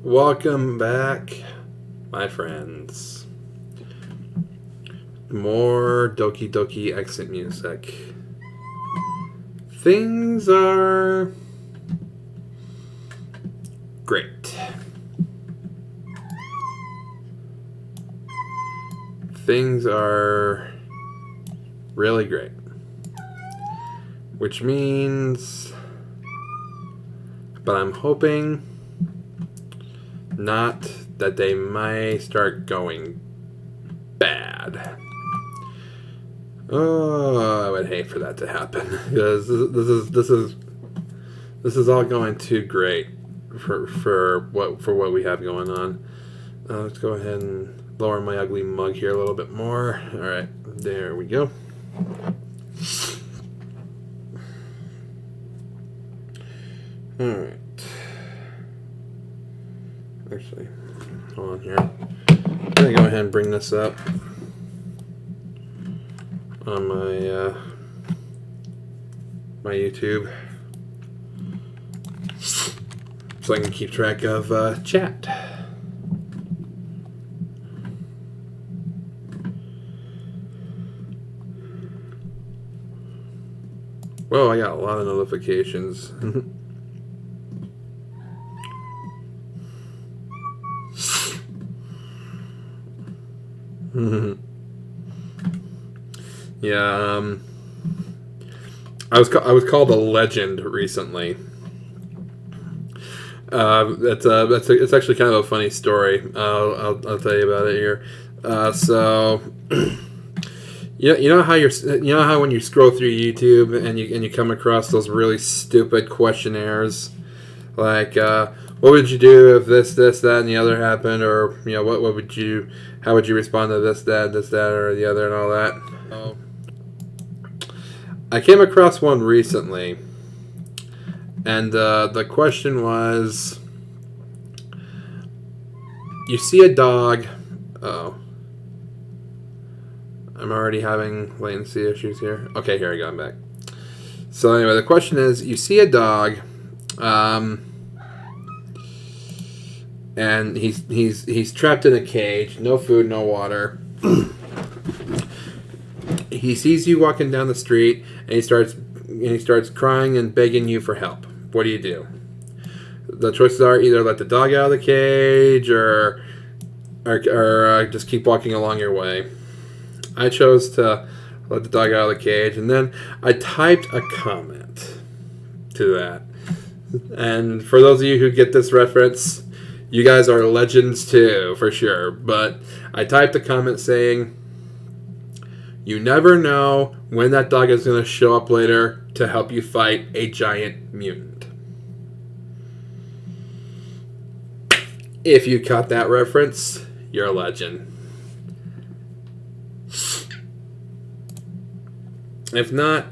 Welcome back, my friends. More Doki Doki exit music. Things are great. Things are really great. Which means, but I'm hoping not that they might start going bad. Oh, I would hate for that to happen because this is all going too great for what we have going on. Let's go ahead and lower my ugly mug here a little bit more. All right, there we go. All right. Actually, hold on here. I'm gonna go ahead and bring this up on my my YouTube so I can keep track of chat. Whoa, I got a lot of notifications. Yeah, I was called a legend recently. It's actually kind of a funny story. I'll tell you about it here. So you know how when you scroll through YouTube and you come across those really stupid questionnaires, like what would you do if this, that, and the other happened, or how would you respond to this, that, or the other, and all that. So, I came across one recently, and the question was, you see a dog. Oh, I'm already having latency issues here. Okay, here I go. I'm back. So anyway, the question is, you see a dog, and he's trapped in a cage, no food, no water. He sees you walking down the street, and he starts crying and begging you for help. What do? The choices are either let the dog out of the cage or just keep walking along your way. I chose to let the dog out of the cage, and then I typed a comment to that. And for those of you who get this reference, you guys are legends too, for sure. But I typed a comment saying, you never know when that dog is going to show up later to help you fight a giant mutant. If you caught that reference, you're a legend. If not,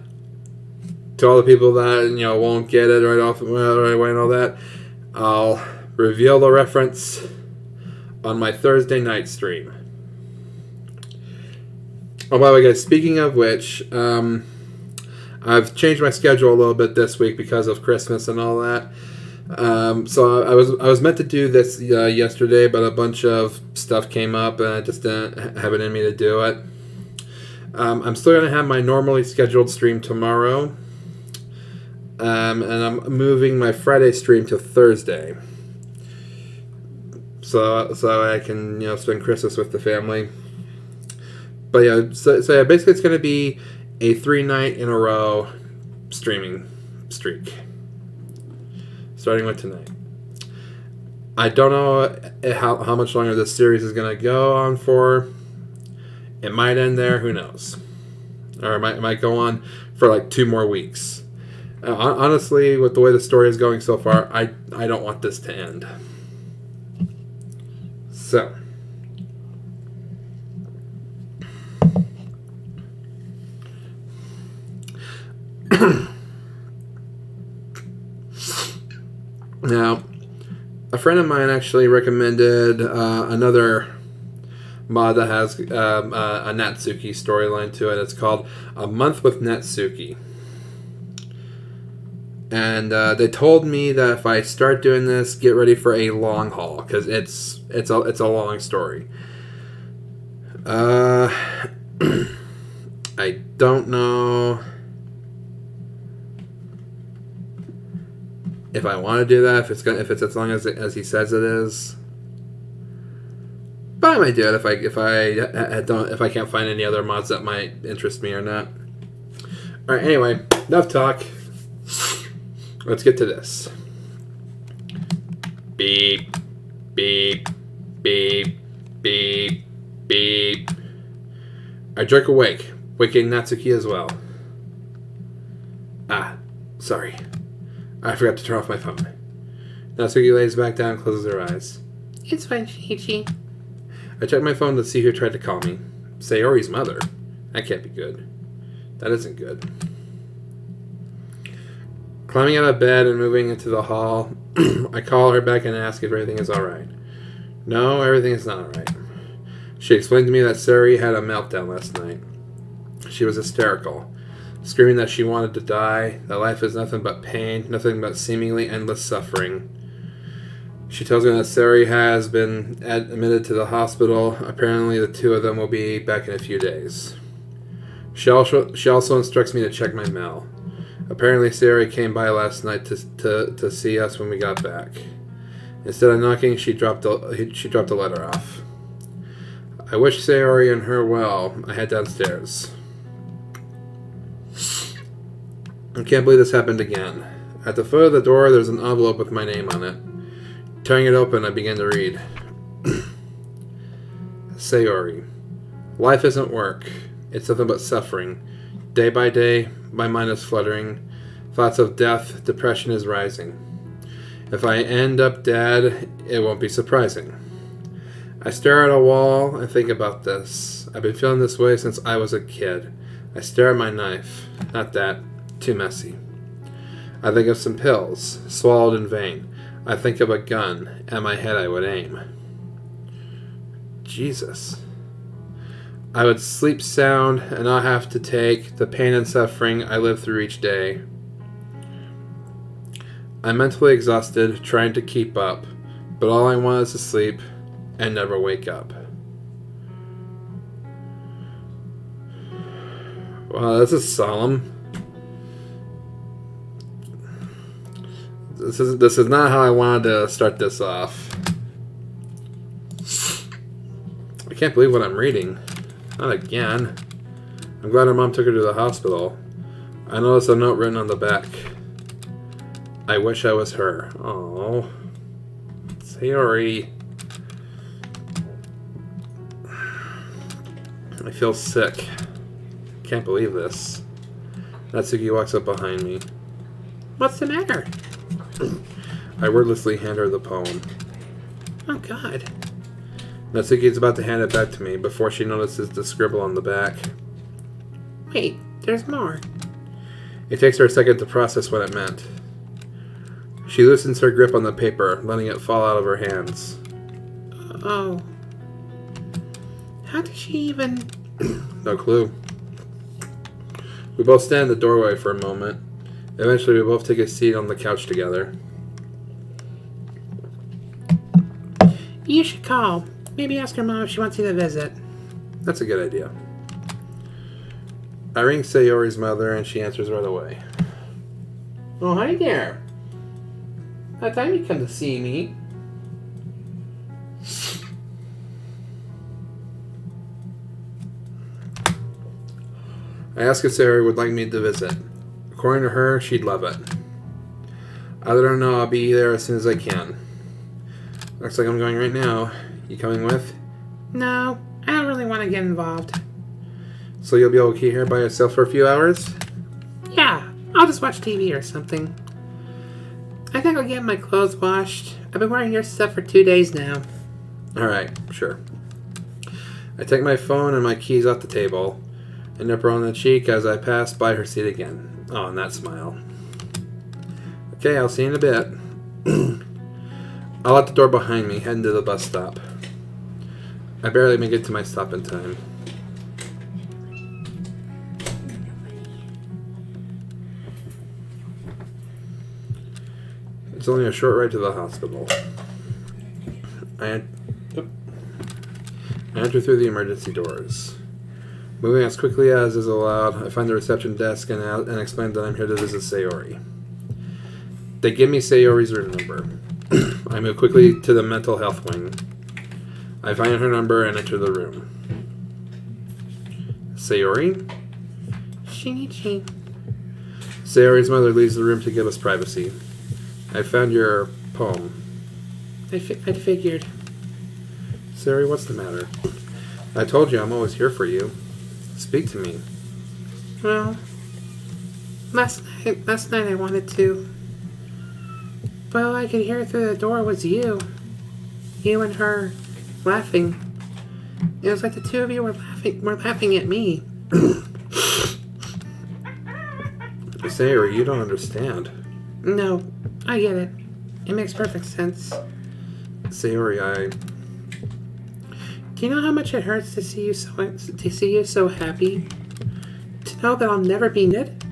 to all the people that won't get it right away and all that, I'll reveal the reference on my Thursday night stream. Oh, by the way, guys, speaking of which, I've changed my schedule a little bit this week because of Christmas and all that. So I was meant to do this yesterday, but a bunch of stuff came up, and I just didn't have it in me to do it. I'm still going to have my normally scheduled stream tomorrow, and I'm moving my Friday stream to Thursday, so I can spend Christmas with the family. But yeah, so yeah, basically it's going to be a 3-night in a row streaming streak, starting with tonight. I don't know how much longer this series is going to go on for. It might end there, who knows? Or it might go on for like 2 more weeks. Honestly, with the way the story is going so far, I don't want this to end. So. Now, a friend of mine actually recommended another mod that has a Natsuki storyline to it. It's called A Month with Natsuki. And they told me that if I start doing this, get ready for a long haul, because it's a long story. I don't know if I want to do that. If it's as long as he says it is. But I might do it if I can't find any other mods that might interest me or not. All right. Anyway, enough talk. Let's get to this. Beep, beep, beep, beep, beep. I jerk awake, waking Natsuki as well. Ah, sorry. I forgot to turn off my phone. Natsuki lays back down and closes her eyes. It's fine, Shinichi. I check my phone to see who tried to call me. Sayori's mother. That can't be good. That isn't good. Climbing out of bed and moving into the hall, I call her back and ask if everything is alright. No, everything is not alright. She explained to me that Sayori had a meltdown last night. She was hysterical, screaming that she wanted to die, that life is nothing but pain, nothing but seemingly endless suffering. She tells me that Sayori has been admitted to the hospital. Apparently the two of them will be back in a few days. She also instructs me to check my mail. Apparently Sayori came by last night to see us when we got back. Instead of knocking, she dropped a letter off. I wish Sayori and her well. I head downstairs. I can't believe this happened again. At the foot of the door, there's an envelope with my name on it. Tearing it open, I begin to read. Sayori. Life isn't work. It's nothing but suffering. Day by day, my mind is fluttering. Thoughts of death, depression is rising. If I end up dead, it won't be surprising. I stare at a wall and think about this. I've been feeling this way since I was a kid. I stare at my knife. Not that. Too messy. I think of some pills, swallowed in vain. I think of a gun. At my head I would aim. Jesus. I would sleep sound and not have to take the pain and suffering I live through each day. I'm mentally exhausted, trying to keep up, but all I want is to sleep and never wake up. Wow, this is solemn. This is not how I wanted to start this off. I can't believe what I'm reading. Not again. I'm glad her mom took her to the hospital. I noticed a note written on the back. I wish I was her. Oh, Sayori. I feel sick. Can't believe this. Natsuki walks up behind me. What's the matter? I wordlessly hand her the poem. Oh, God. Natsuki is about to hand it back to me before she notices the scribble on the back. Wait, there's more. It takes her a second to process what it meant. She loosens her grip on the paper, letting it fall out of her hands. Oh. How did she even... No clue. We both stand in the doorway for a moment. Eventually, we both take a seat on the couch together. You should call. Maybe ask her mom if she wants you to visit. That's a good idea. I ring Sayori's mother, and she answers right away. Oh, hi there. About time you come to see me. I ask if Sayori would like me to visit. According to her, she'd love it. I let her know I'll be there as soon as I can. Looks like I'm going right now. You coming with? No, I don't really want to get involved. So you'll be okay here by yourself for a few hours? Yeah, I'll just watch TV or something. I think I'll get my clothes washed. I've been wearing your stuff for 2 days now. Alright, sure. I take my phone and my keys off the table and nip her on the cheek as I pass by her seat again. Oh, and that smile. Okay, I'll see you in a bit. I'll lock the door behind me, heading to the bus stop. I barely make it to my stop in time. It's only a short ride to the hospital. I enter through the emergency doors. Moving as quickly as is allowed, I find the reception desk and explain that I'm here to visit Sayori. They give me Sayori's room number. I move quickly to the mental health wing. I find her number and enter the room. Sayori? Shinichi. Sayori's mother leaves the room to give us privacy. I found your poem. I figured. Sayori, what's the matter? I told you I'm always here for you. Speak to me. Well, last night I wanted to. But all I could hear through the door was you. You and her laughing. It was like the two of you were laughing at me. Sayori, you don't understand. No, I get it. It makes perfect sense. Sayori, Do you know how much it hurts to see you so happy? To know that I'll never be knit?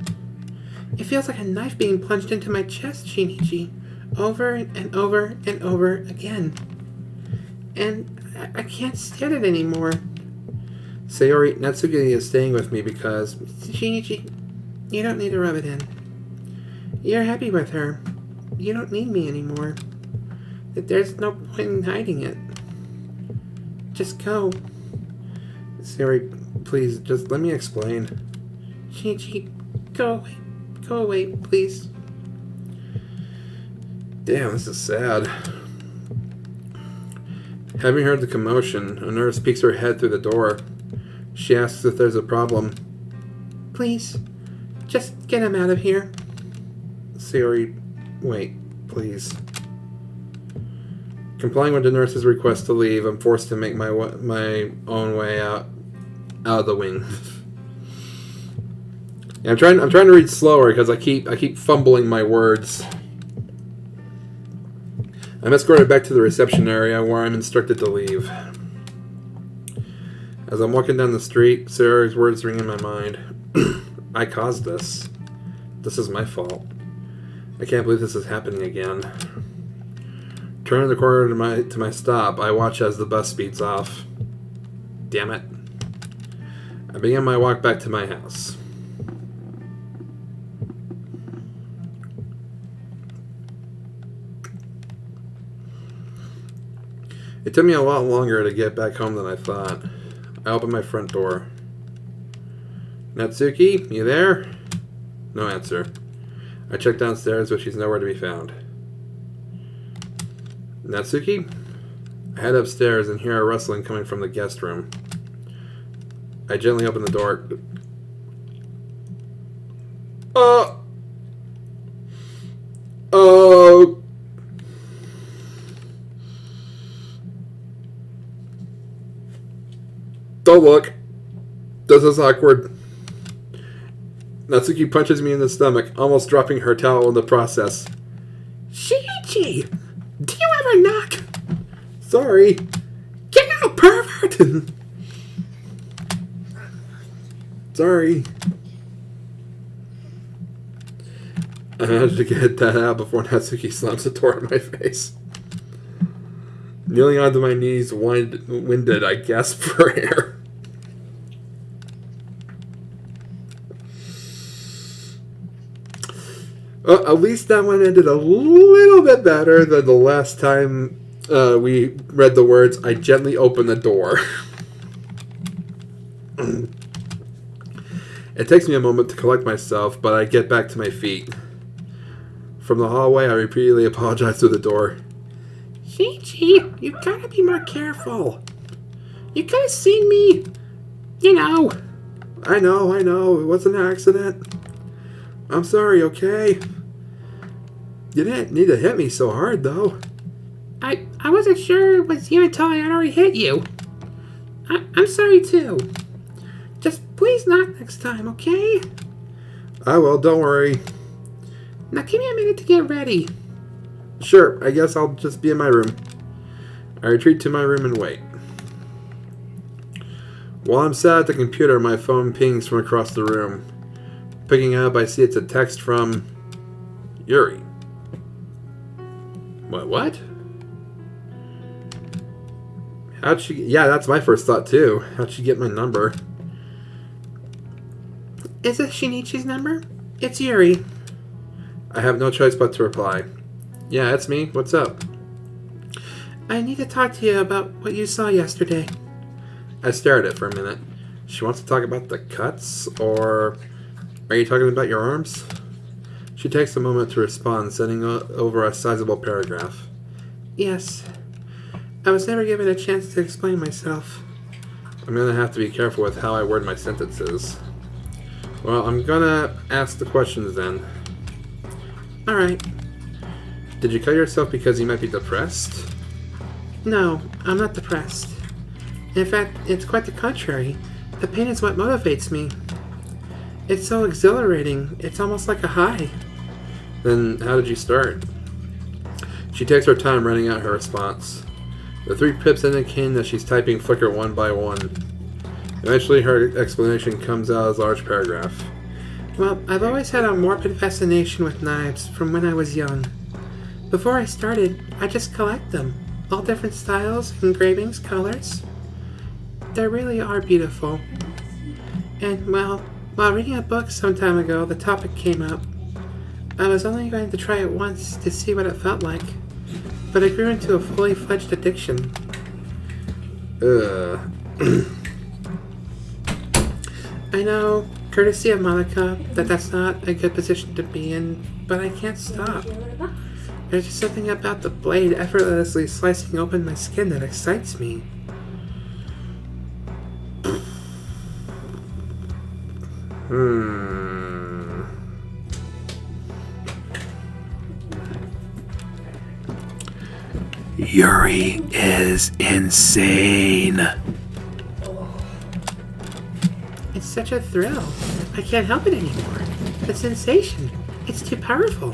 It feels like a knife being plunged into my chest, Shinichi. Over and over and over again. And I can't stand it anymore. Sayori, Natsuki is staying with me because... Shinichi, you don't need to rub it in. You're happy with her. You don't need me anymore. There's no point in hiding it. Just go. Sayori, please, just let me explain. Shinichi, go away. Go away, please. Damn, this is sad. Having heard the commotion, a nurse peeks her head through the door. She asks if there's a problem. Please, just get him out of here. Sayori, wait, please. Complying with the nurse's request to leave, I'm forced to make my own way out of the wing. Yeah, I'm trying to read slower because I keep fumbling my words. I'm escorted back to the reception area where I'm instructed to leave. As I'm walking down the street, Sayori's words ring in my mind. I caused this. This is my fault. I can't believe this is happening again. Turning the corner to my stop, I watch as the bus speeds off. Damn it. I begin my walk back to my house. It took me a lot longer to get back home than I thought. I open my front door. Natsuki, you there? No answer. I check downstairs, but she's nowhere to be found. Natsuki? I head upstairs and hear a rustling coming from the guest room. I gently open the door. Oh! Don't look. This is awkward. Natsuki punches me in the stomach, almost dropping her towel in the process. Shinichi! Do you ever knock? Sorry. Get out, pervert! Sorry. I managed to get that out before Natsuki slams the door in my face. Kneeling onto my knees, winded, I gasp for air. At least that one ended a little bit better than the last time we read the words, I gently open the door. It takes me a moment to collect myself, but I get back to my feet. From the hallway, I repeatedly apologize through the door. Shinichi, you gotta be more careful. You could have seen me, you know. I know. It was an accident. I'm sorry, okay? You didn't need to hit me so hard, though. I wasn't sure it was you until I had already hit you. I'm sorry, too. Just please knock next time, okay? I will, don't worry. Now give me a minute to get ready. Sure, I guess I'll just be in my room. I retreat to my room and wait. While I'm sat at the computer, my phone pings from across the room. Picking up, I see it's a text from Yuri. What? How'd she... Yeah, that's my first thought, too. How'd she get my number? Is it Shinichi's number? It's Yuri. I have no choice but to reply. Yeah, it's me. What's up? I need to talk to you about what you saw yesterday. I stare at it for a minute. She wants to talk about the cuts, or... Are you talking about your arms? She takes a moment to respond, sending over a sizable paragraph. Yes. I was never given a chance to explain myself. I'm gonna have to be careful with how I word my sentences. Well, I'm gonna ask the questions then. Alright. Did you cut yourself because you might be depressed? No, I'm not depressed. In fact, it's quite the contrary. The pain is what motivates me. It's so exhilarating. It's almost like a high. Then how did you start? She takes her time writing out her response. The 3 pips indicating that she's typing flicker one by one. Eventually her explanation comes out as a large paragraph. Well, I've always had a morbid fascination with knives from when I was young. Before I started, I just collect them. All different styles, engravings, colors. They really are beautiful. And, well, while reading a book some time ago, the topic came up. I was only going to try it once to see what it felt like, but it grew into a fully fledged addiction. I know, courtesy of Monica, that's not a good position to be in, but I can't stop. There's just something about the blade effortlessly slicing open my skin that excites me. Yuri is insane. It's such a thrill. I can't help it anymore. The sensation. It's too powerful.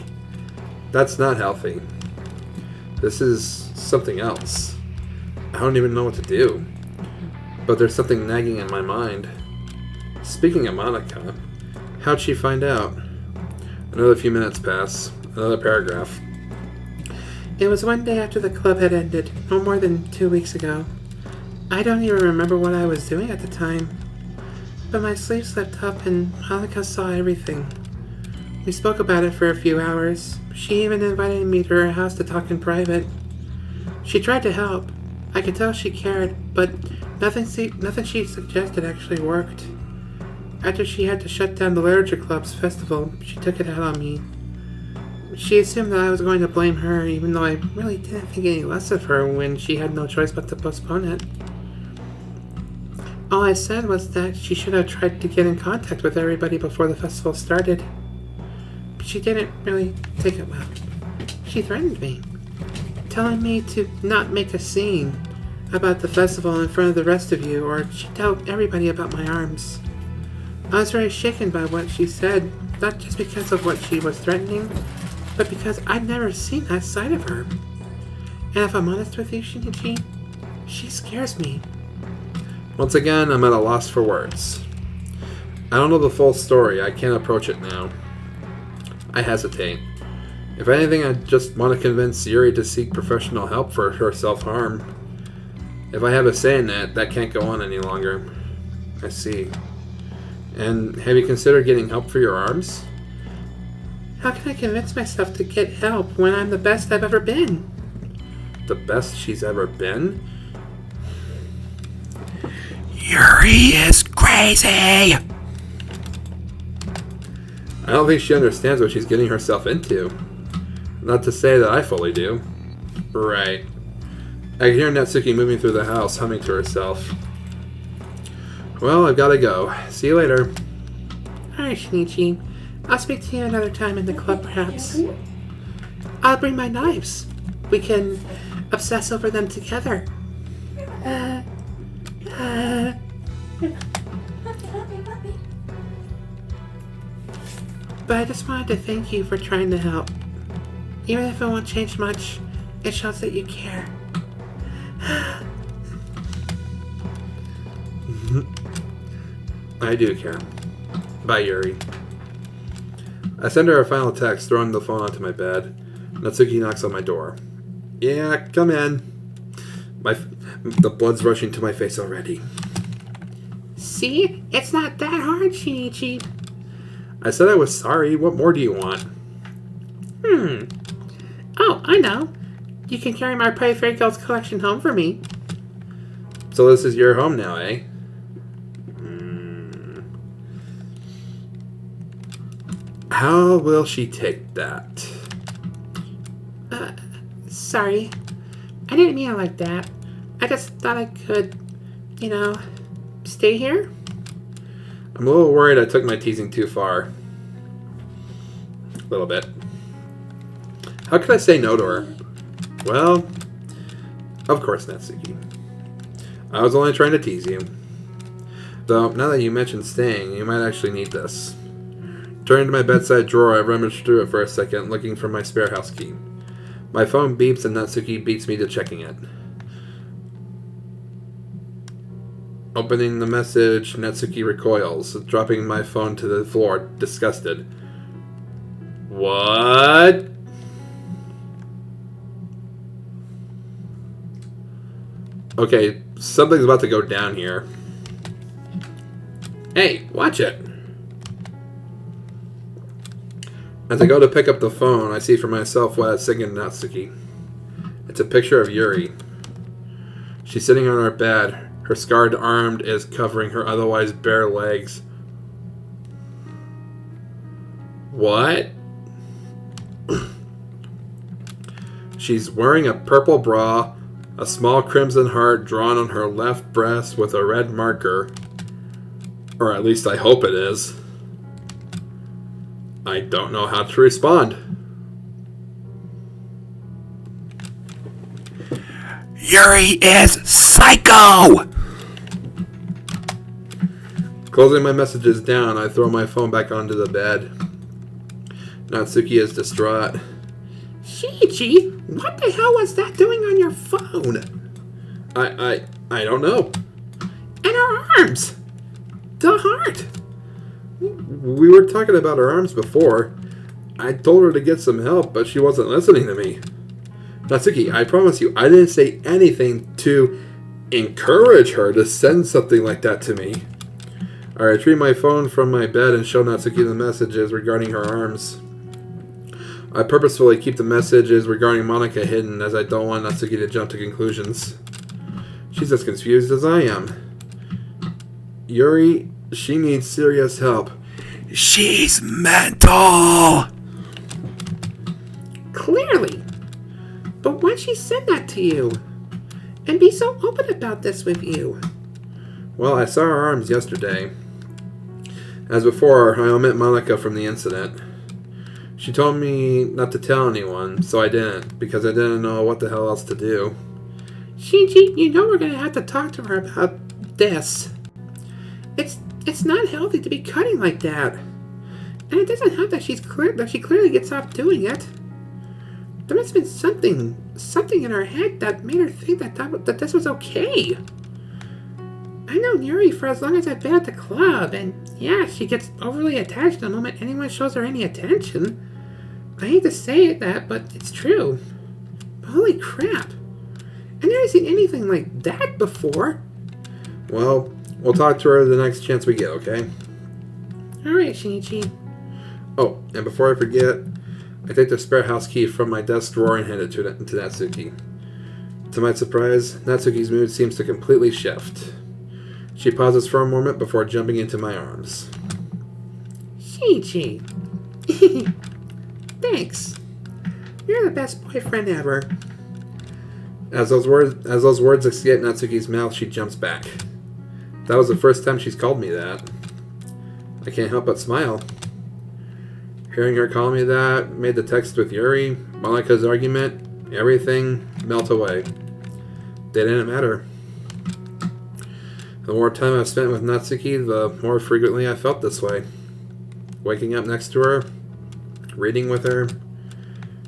That's not healthy. This is something else. I don't even know what to do. But there's something nagging in my mind. Speaking of Monica, how'd she find out? Another few minutes pass. Another paragraph. It was one day after the club had ended, no more than 2 weeks ago. I don't even remember what I was doing at the time. But my sleeve slipped up and Monica saw everything. We spoke about it for a few hours. She even invited me to her house to talk in private. She tried to help. I could tell she cared, but nothing she suggested actually worked. After she had to shut down the Literature Club's festival, she took it out on me. She assumed that I was going to blame her, even though I really didn't think any less of her when she had no choice but to postpone it. All I said was that she should have tried to get in contact with everybody before the festival started. But she didn't really take it well. She threatened me, telling me to not make a scene about the festival in front of the rest of you, or she'd tell everybody about my arms. I was very shaken by what she said, not just because of what she was threatening, but because I'd never seen that side of her. And if I'm honest with you, Shinichi, she scares me. Once again, I'm at a loss for words. I don't know the full story. I can't approach it now. I hesitate. If anything, I just want to convince Yuri to seek professional help for her self-harm. If I have a say in that, that can't go on any longer. I see. And have you considered getting help for your arms? How can I convince myself to get help when I'm the best I've ever been? The best she's ever been? Yuri is crazy! I don't think she understands what she's getting herself into. Not to say that I fully do. Right. I can hear Natsuki moving through the house, humming to herself. Well, I've gotta go. See you later. Alright, Shinichi. I'll speak to you another time in the club, perhaps. I'll bring my knives. We can obsess over them together. But I just wanted to thank you for trying to help. Even if it won't change much, it shows that you care. I do care. Bye, Yuri. I send her a final text, throwing the phone onto my bed. Natsuki knocks on my door. Yeah, come in. The blood's rushing to my face already. See? It's not that hard, Shinichi. I said I was sorry. What more do you want? Oh, I know. You can carry my Pray Fairy Girls collection home for me. So this is your home now, eh? How will she take that? Sorry. I didn't mean it like that. I just thought I could, stay here. I'm a little worried I took my teasing too far. A little bit. How could I say no to her? Well, of course, Natsuki. I was only trying to tease you. Though, now that you mentioned staying, you might actually need this. Turning to my bedside drawer, I rummaged through it for a second, looking for my spare house key. My phone beeps and Natsuki beats me to checking it. Opening the message, Natsuki recoils, dropping my phone to the floor, disgusted. What? Okay, something's about to go down here. Hey, watch it! As I go to pick up the phone, I see for myself what it's singing Natsuki. It's a picture of Yuri. She's sitting on her bed. Her scarred arm is covering her otherwise bare legs. What? She's wearing a purple bra, a small crimson heart drawn on her left breast with a red marker. Or at least I hope it is. I don't know how to respond. Yuri is psycho! Closing my messages down, I throw my phone back onto the bed. Natsuki is distraught. Shinichi, what the hell was that doing on your phone? I don't know. And her arms! The heart! We were talking about her arms before. I told her to get some help, but she wasn't listening to me. Natsuki, I promise you, I didn't say anything to encourage her to send something like that to me. I retrieve my phone from my bed and show Natsuki the messages regarding her arms. I purposefully keep the messages regarding Monica hidden as I don't want Natsuki to jump to conclusions. She's as confused as I am. Yuri, she needs serious help. She's mental! Clearly. But why'd she send that to you? And be so open about this with you? Well, I saw her arms yesterday. As before, I omit Monica from the incident. She told me not to tell anyone, so I didn't, because I didn't know what the hell else to do. Shinji, you know we're gonna have to talk to her about this. It's not healthy to be cutting like that. And it doesn't help that she clearly gets off doing it. There must have been something in her head that made her think that this was okay. I know Yuri for as long as I've been at the club, and yeah, she gets overly attached the moment anyone shows her any attention. I hate to say that, but it's true. But holy crap. I've never seen anything like that before. Well, we'll talk to her the next chance we get, okay? Alright, Shinichi. Oh, and before I forget, I take the spare house key from my desk drawer and hand it to Natsuki. To my surprise, Natsuki's mood seems to completely shift. She pauses for a moment before jumping into my arms. Shinichi. Thanks. You're the best boyfriend ever. As those words escape Natsuki's mouth, she jumps back. That was the first time she's called me that. I can't help but smile. Hearing her call me that made the text with Yuri, Monika's argument, everything melt away. They didn't matter. The more time I've spent with Natsuki, the more frequently I felt this way. Waking up next to her, reading with her,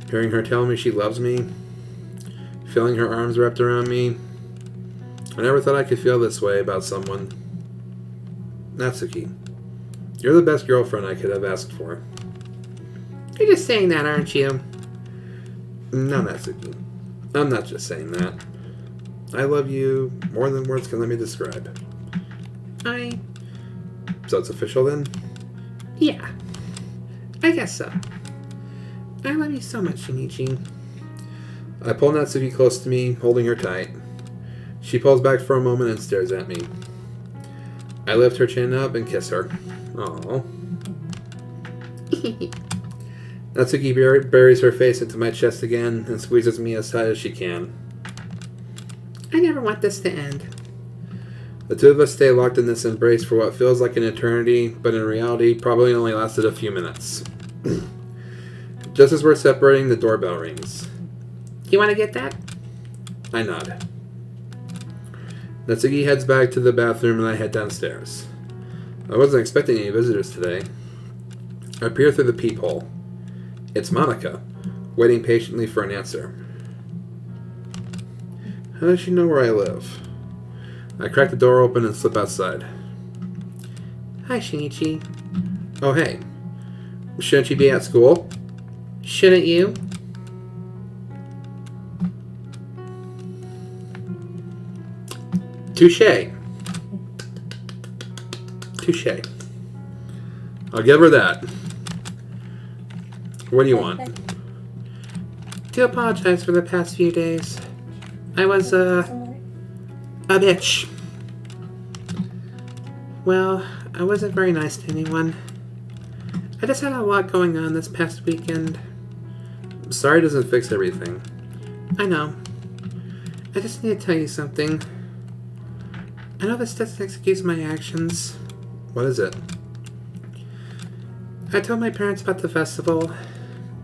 hearing her tell me she loves me, feeling her arms wrapped around me. I never thought I could feel this way about someone. Natsuki, you're the best girlfriend I could have asked for. You're just saying that, aren't you? No, Natsuki. I'm not just saying that. I love you more than words can let me describe. So it's official then? Yeah. I guess so. I love you so much, Shinichi. I pull Natsuki close to me, holding her tight. She pulls back for a moment and stares at me. I lift her chin up and kiss her. Aww. Natsuki buries her face into my chest again and squeezes me as tight as she can. I never want this to end. The two of us stay locked in this embrace for what feels like an eternity, but in reality probably only lasted a few minutes. Just as we're separating, the doorbell rings. You want to get that? I nod. Natsuki heads back to the bathroom and I head downstairs. I wasn't expecting any visitors today. I peer through the peephole. It's Monica, waiting patiently for an answer. How does she know where I live? I crack the door open and slip outside. Hi, Shinichi. Oh, hey. Shouldn't you be at school? Shouldn't you? Touché. Touché. I'll give her that. What do you want? To apologize for the past few days. I was, a bitch. Well, I wasn't very nice to anyone. I just had a lot going on this past weekend. Sorry doesn't fix everything. I know. I just need to tell you something. I know this doesn't excuse my actions. What is it? I told my parents about the festival.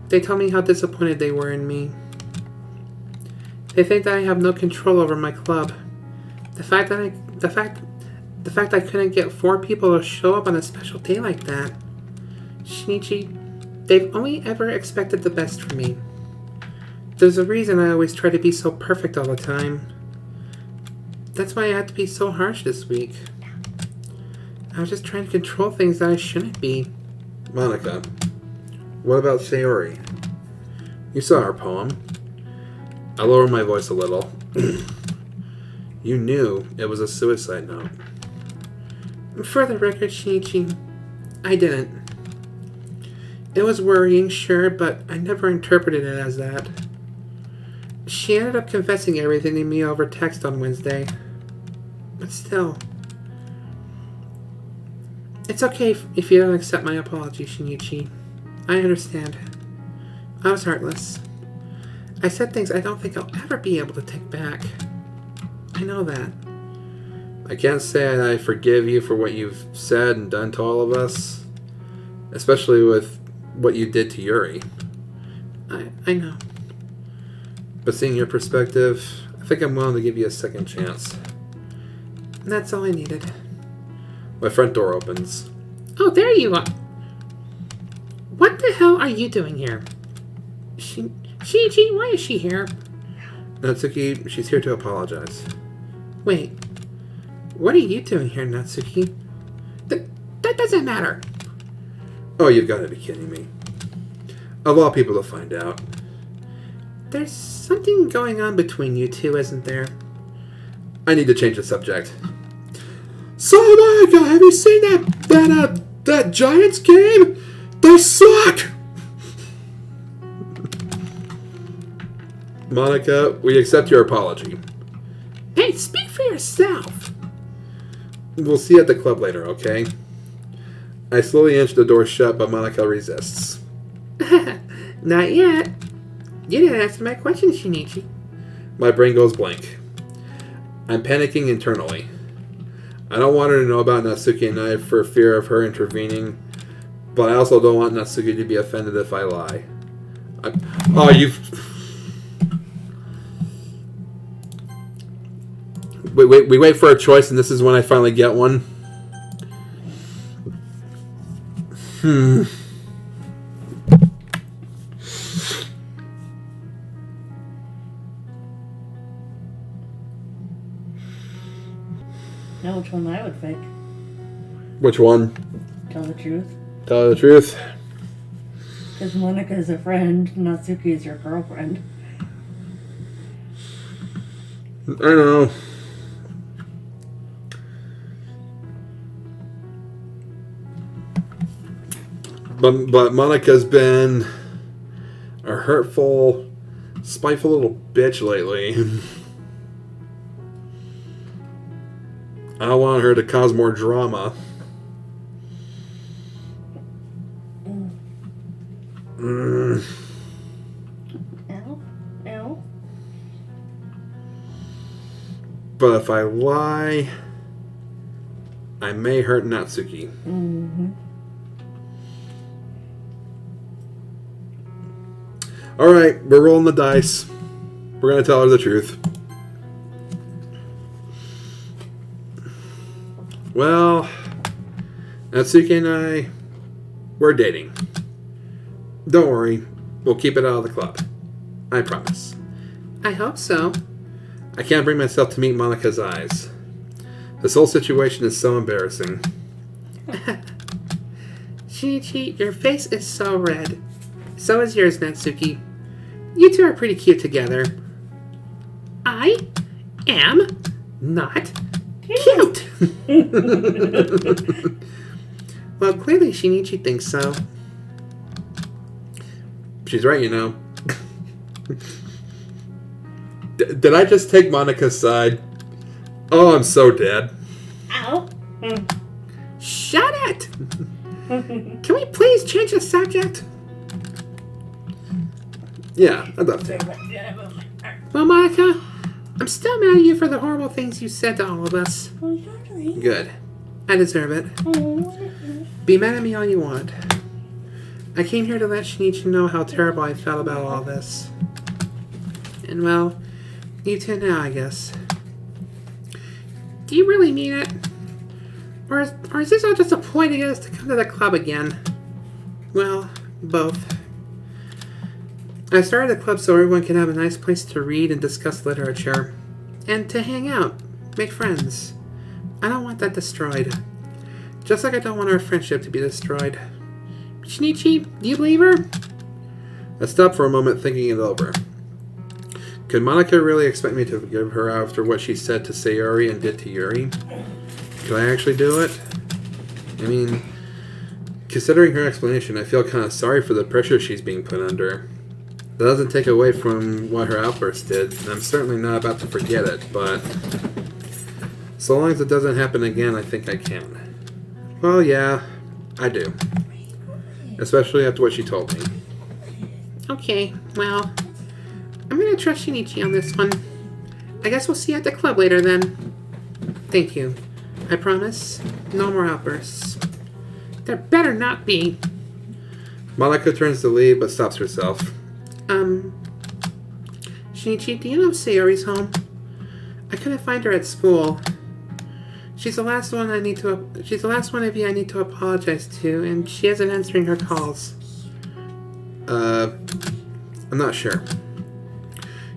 They told me how disappointed they were in me. They think that I have no control over my club. The fact I couldn't get 4 people to show up on a special day like that. Shinichi, they've only ever expected the best from me. There's a reason I always try to be so perfect all the time. That's why I had to be so harsh this week. I was just trying to control things that I shouldn't be. Monica, what about Sayori? You saw her poem. I lower my voice a little. You knew it was a suicide note. For the record, Shinichi, I didn't. It was worrying, sure, but I never interpreted it as that. She ended up confessing everything to me over text on Wednesday. But still. It's okay if you don't accept my apology, Shinichi. I understand. I was heartless. I said things I don't think I'll ever be able to take back. I know that. I can't say I forgive you for what you've said and done to all of us. Especially with what you did to Yuri. I know. But seeing your perspective, I think I'm willing to give you a second chance. That's all I needed. My front door opens. Oh, there you are. What the hell are you doing here? Shinichi, why is she here? Natsuki, she's here to apologize. Wait. What are you doing here, Natsuki? That doesn't matter. Oh, you've got to be kidding me. Of all people to find out. There's something going on between you two, isn't there? I need to change the subject. So, Monica, have you seen that Giants game? They suck! Monica, we accept your apology. Hey, speak for yourself. We'll see you at the club later, okay? I slowly inch the door shut, but Monica resists. Not yet. You didn't answer my question, Shinichi. My brain goes blank. I'm panicking internally. I don't want her to know about Natsuki and I for fear of her intervening, but I also don't want Natsuki to be offended if I lie. We wait for a choice, and this is when I finally get one. Know which one I would pick. Which one? Tell the truth. Tell the truth. Because Monica is a friend, Natsuki is your girlfriend. I know. But Monica's been a hurtful, spiteful little bitch lately. I don't want her to cause more drama. Ow. Ow. But if I lie, I may hurt Natsuki. Mm-hmm. Alright, we're rolling the dice. We're going to tell her the truth. Well, Natsuki and I, we're dating. Don't worry, we'll keep it out of the club. I promise. I hope so. I can't bring myself to meet Monica's eyes. This whole situation is so embarrassing. Shinichi, your face is so red. So is yours, Natsuki. You two are pretty cute together. I am not cute. Well, clearly Shinichi thinks so. She's right, you know. Did I just take Monica's side? Oh, I'm so dead. Ow. Shut it! Can we please change the subject? Yeah, I'd love to. Well, Monica, I'm still mad at you for the horrible things you said to all of us. Good. I deserve it. Be mad at me all you want. I came here to let Shinichi know how terrible I felt about all this. And well, you too now, I guess. Do you really mean it? Or is this all just a ploy to get us to come to the club again? Well, both. I started a club so everyone can have a nice place to read and discuss literature. And to hang out, make friends. I don't want that destroyed. Just like I don't want our friendship to be destroyed. Shinichi, do you believe her? I stopped for a moment thinking it over. Could Monica really expect me to forgive her after what she said to Sayori and did to Yuri? Could I actually do it? I mean, considering her explanation, I feel kind of sorry for the pressure she's being put under. That doesn't take away from what her outburst did, and I'm certainly not about to forget it, but so long as it doesn't happen again, I think I can. Well, yeah, I do. Especially after what she told me. Okay, well, I'm gonna trust Shinichi on this one. I guess we'll see you at the club later then. Thank you. I promise, no more outbursts. There better not be. Monica turns to leave, but stops herself. Shinichi, do you know Sayori's home? I couldn't find her at school. She's the last one she's the last one of you I need to apologize to, and she isn't answering her calls. I'm not sure.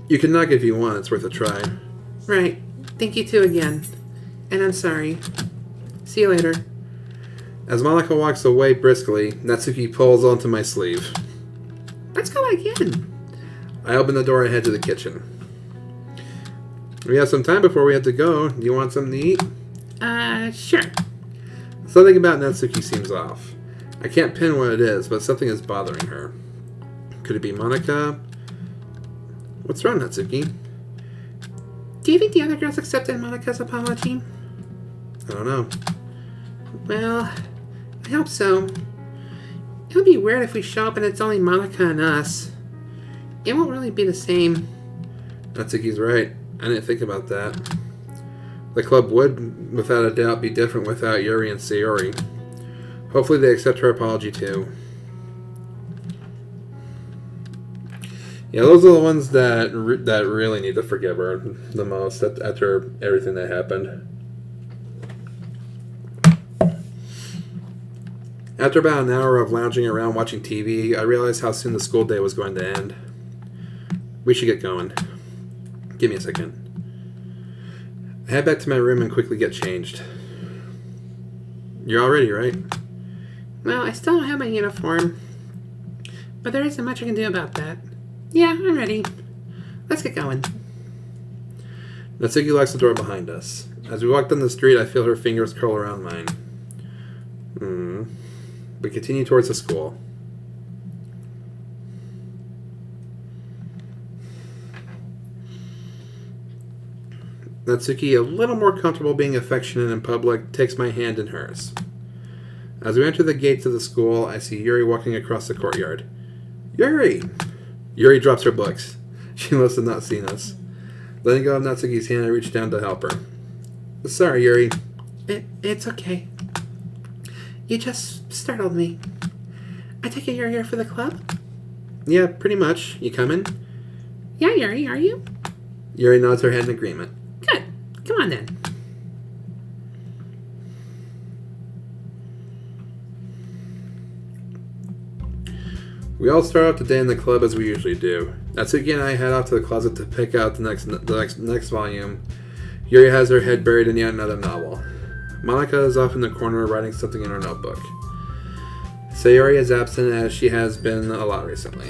You can knock if you want, it's worth a try. Right. Thank you too again. And I'm sorry. See you later. As Monica walks away briskly, Natsuki pulls onto my sleeve. Let's go again. I open the door and head to the kitchen. We have some time before we have to go. Do you want something to eat? Sure. Something about Natsuki seems off. I can't pin what it is, but something is bothering her. Could it be Monica? What's wrong, Natsuki? Do you think the other girls accepted Monica's apology? I don't know. Well, I hope so. It would be weird if we show up and it's only Monica and us. It won't really be the same. Natsuki's right. I didn't think about that. The club would, without a doubt, be different without Yuri and Sayori. Hopefully they accept her apology too. Yeah, those are the ones that really need to forgive her the most after everything that happened. After about an hour of lounging around watching TV, I realized how soon the school day was going to end. We should get going. Give me a second. I head back to my room and quickly get changed. You're all ready, right? Well, I still don't have my uniform. But there isn't much I can do about that. Yeah, I'm ready. Let's get going. Natsuki locks the door behind us. As we walk down the street, I feel her fingers curl around mine. We continue towards the school. Natsuki, a little more comfortable being affectionate in public, takes my hand in hers. As we enter the gates of the school, I see Yuri walking across the courtyard. Yuri! Yuri drops her books. She must have not seen us. Letting go of Natsuki's hand, I reach down to help her. Sorry, Yuri. It's okay. You just startled me. I take it you're here for the club? Yeah, pretty much. You coming? Yeah, Yuri, are you? Yuri nods her head in agreement. Good. Come on then. We all start off the day in the club as we usually do. Natsuki and I head off to the closet to pick out the next volume. Yuri has her head buried in yet another novel. Monika is off in the corner writing something in her notebook. Sayori is absent as she has been a lot recently.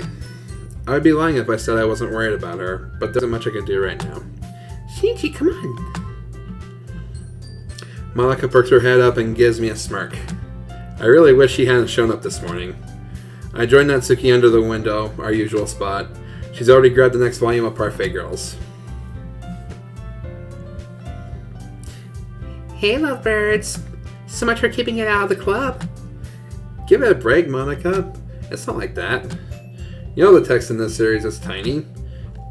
I would be lying if I said I wasn't worried about her, but there isn't much I can do right now. Shinichi, come on. Monika perks her head up and gives me a smirk. I really wish she hadn't shown up this morning. I join Natsuki under the window, our usual spot. She's already grabbed the next volume of Parfait Girls. Hey, lovebirds. So much for keeping it out of the club. Give it a break, Monika. It's not like that. You know the text in this series is tiny.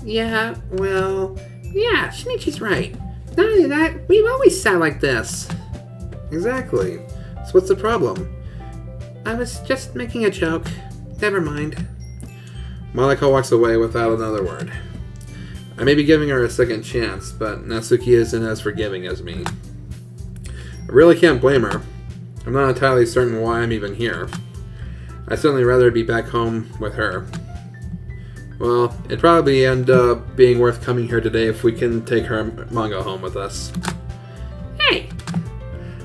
Yeah, well, yeah, Shinichi's right. Not only that, we've always sat like this. Exactly. So what's the problem? I was just making a joke. Never mind. Monika walks away without another word. I may be giving her a second chance, but Natsuki isn't as forgiving as me. I really can't blame her. I'm not entirely certain why I'm even here. I'd certainly rather be back home with her. Well, it'd probably end up being worth coming here today if we can take her manga home with us. Hey!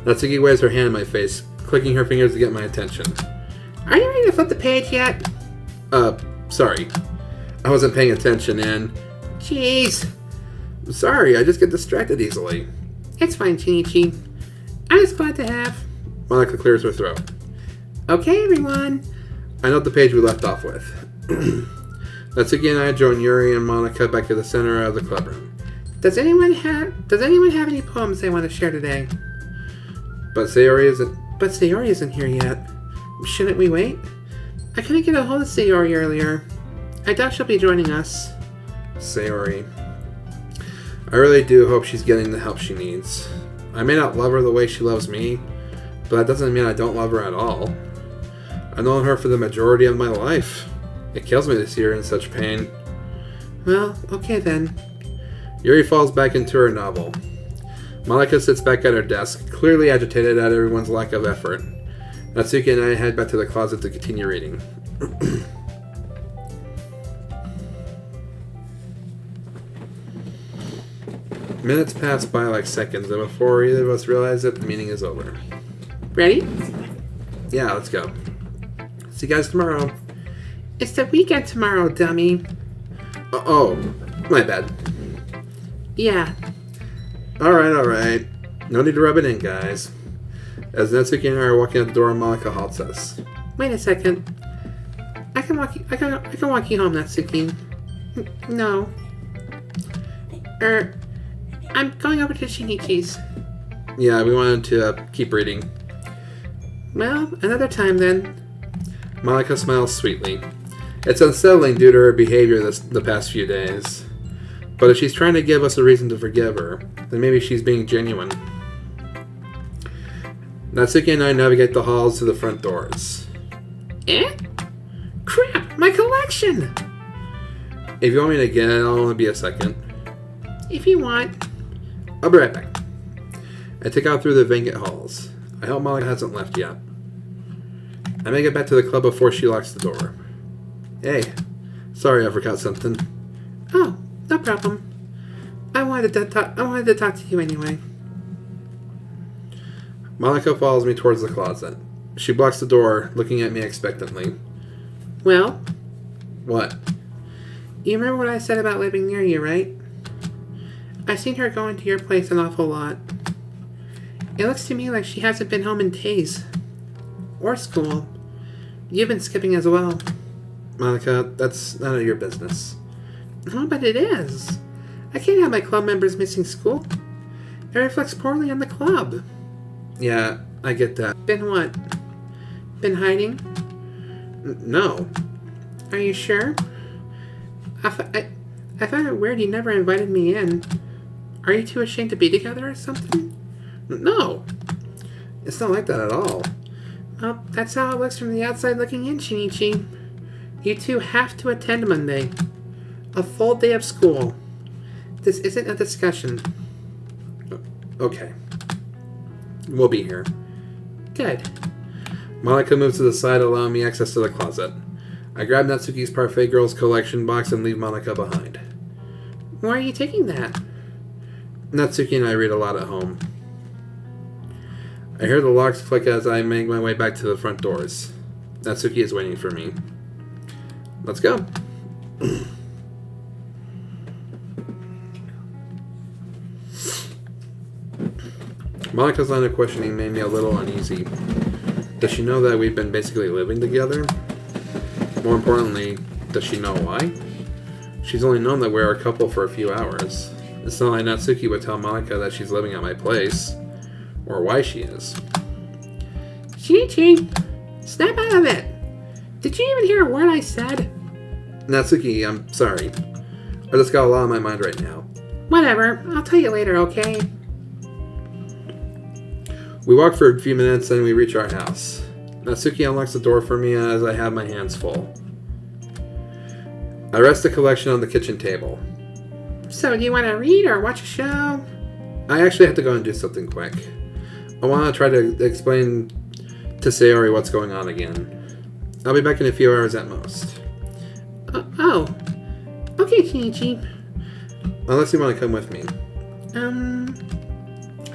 Natsuki waves her hand in my face, clicking her fingers to get my attention. Are you ready to flip the page yet? Sorry. I wasn't paying attention and... Jeez. Sorry, I just get distracted easily. It's fine, Shinichi. I'm just glad to have... Monika clears her throat. Okay, everyone. I note the page we left off with. Natsuki and I join Yuri and Monika back at the center of the clubroom. Does anyone have any poems they want to share today? But Sayori isn't here yet. Shouldn't we wait? I couldn't get a hold of Sayori earlier. I doubt she'll be joining us. Sayori. I really do hope she's getting the help she needs. I may not love her the way she loves me, but that doesn't mean I don't love her at all. I've known her for the majority of my life. It kills me to see her in such pain. Well, okay then. Yuri falls back into her novel. Monika sits back at her desk, clearly agitated at everyone's lack of effort. Natsuki and I head back to the closet to continue reading. Minutes pass by like seconds, and before either of us realize it, the meeting is over. Ready? Yeah, let's go. See you guys tomorrow. It's the weekend tomorrow, dummy. Oh, my bad. Yeah. Alright. No need to rub it in, guys. As Natsuki and I are walking out the door, Monika halts us. Wait a second. I can walk you home, Natsuki. No. I'm going over to Shinichi's. Yeah, we wanted to keep reading. Well, another time then. Monika smiles sweetly. It's unsettling due to her behavior the past few days. But if she's trying to give us a reason to forgive her, then maybe she's being genuine. Natsuki and I navigate the halls to the front doors. Eh? Crap! My collection! If you want me to get it, I'll only be a second. If you want. I'll be right back. I take out through the vacant halls. I hope Monika hasn't left yet. I make it back to the club before she locks the door. Hey, sorry I forgot something. Oh, no problem. I wanted to talk to you anyway. Monika follows me towards the closet. She blocks the door, looking at me expectantly. I've seen her going to your place an awful lot. It looks to me like she hasn't been home in days. Or school. You've been skipping as well. Monica, that's none of your business. Oh, but it is. I can't have my club members missing school. It reflects poorly on the club. Yeah, I get that. Been what? Been hiding? No. Are you sure? I found it weird you never invited me in. Are you too ashamed to be together or something? No. It's not like that at all. Well, that's how it looks from the outside looking in, Shinichi. You two have to attend Monday. A full day of school. This isn't a discussion. Okay. We'll be here. Good. Monica moves to the side, allowing me access to the closet. I grab Natsuki's Parfait Girls collection box and leave Monica behind. Why are you taking that? Natsuki and I read a lot at home. I hear the locks click as I make my way back to the front doors. Natsuki is waiting for me. Let's go. Monica's line of questioning made me a little uneasy. Does she know that we've been basically living together? More importantly, does she know why? She's only known that we're a couple for a few hours. It's not like Natsuki would tell Monica that she's living at my place, or why she is. Shinichi, snap out of it. Did you even hear a word I said? Natsuki, I'm sorry. I just got a lot on my mind right now. Whatever, I'll tell you later, okay? We walk for a few minutes, then we reach our house. Natsuki unlocks the door for me as I have my hands full. I rest the collection on the kitchen table. So, do you want to read or watch a show? I actually have to go and do something quick. I want to try to explain to Sayori what's going on again. I'll be back in a few hours at most. Oh. Okay, Shinichi. Unless you want to come with me.